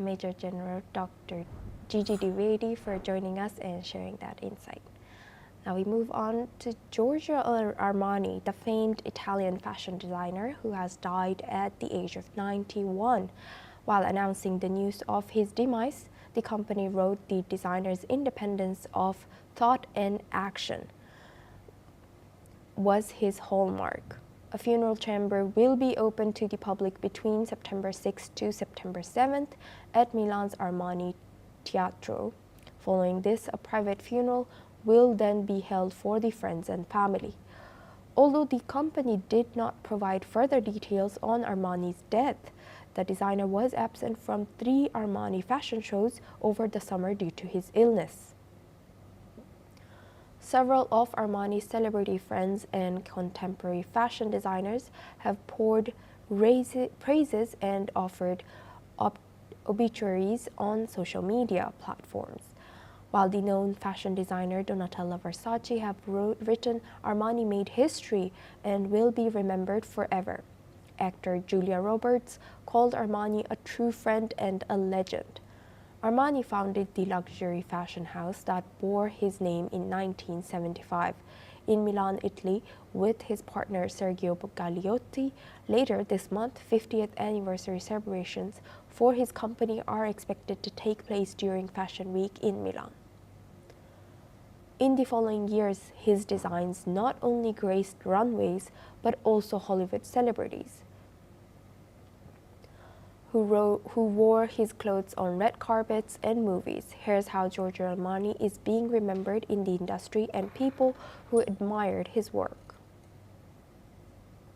Major General Dr. Gigi Divedi for joining us and sharing that insight. Now we move on to Giorgio Armani, the famed Italian fashion designer who has died at the age of 91. While announcing the news of his demise, the company wrote the designer's independence of thought and action was his hallmark. A funeral chamber will be open to the public between September 6th to September 7th at Milan's Armani Teatro. Following this, a private funeral will then be held for the friends and family. Although the company did not provide further details on Armani's death, the designer was absent from 3 Armani fashion shows over the summer due to his illness. Several of Armani's celebrity friends and contemporary fashion designers have poured praises and offered obituaries on social media platforms. While the known fashion designer Donatella Versace have written, Armani made history and will be remembered forever. Actor Julia Roberts called Armani a true friend and a legend. Armani founded the luxury fashion house that bore his name in 1975 in Milan, Italy, with his partner Sergio Gagliotti. Later this month, 50th anniversary celebrations for his company are expected to take place during Fashion Week in Milan. In the following years, his designs not only graced runways, but also Hollywood celebrities who wore his clothes on red carpets and movies. Here's how Giorgio Armani is being remembered in the industry and people who admired his work.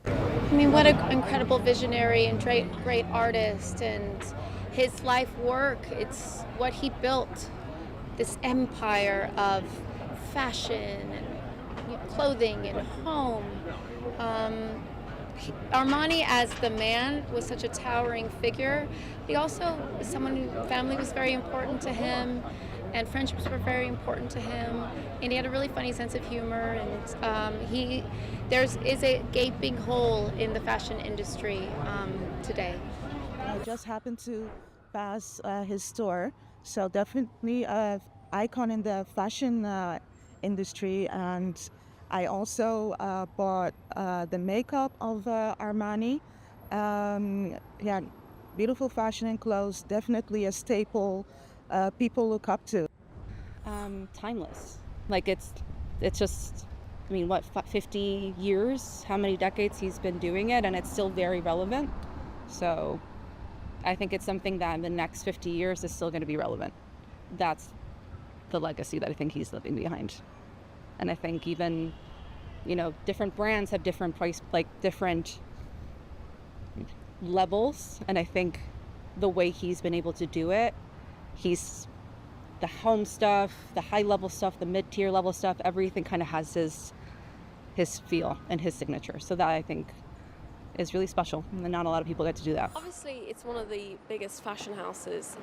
I mean, what an incredible visionary and great artist, and his life work, it's what he built, this empire of fashion and clothing and home. Armani as the man was such a towering figure. He also was someone who family was very important to him, and friendships were very important to him, and he had a really funny sense of humor, and there is a gaping hole in the fashion industry today. I just happened to pass his store, so definitely an icon in the fashion industry. And I also bought the makeup of Armani. Yeah, beautiful fashion and clothes, definitely a staple people look up to. Timeless. Like it's just, I mean, what, 50 years? How many decades he's been doing it, and it's still very relevant. So I think it's something that in the next 50 years is still going to be relevant. That's the legacy that I think he's leaving behind. And I think even, different brands have different price, like different levels. And I think the way he's been able to do it, he's the home stuff, the high level stuff, the mid-tier level stuff, everything kind of has his feel and his signature. So that I think is really special, and not a lot of people get to do that. Obviously, it's one of the biggest fashion houses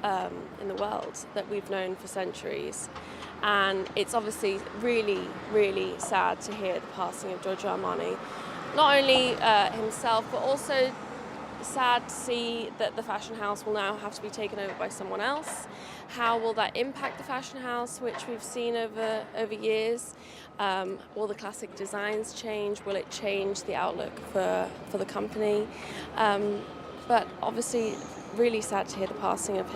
in the world that we've known for centuries, and it's obviously really, really sad to hear the passing of Giorgio Armani. Not only himself, but also sad to see that the fashion house will now have to be taken over by someone else. How will that impact the fashion house, which we've seen over years? Will the classic designs change? Will it change the outlook for the company? But obviously, really sad to hear the passing of him.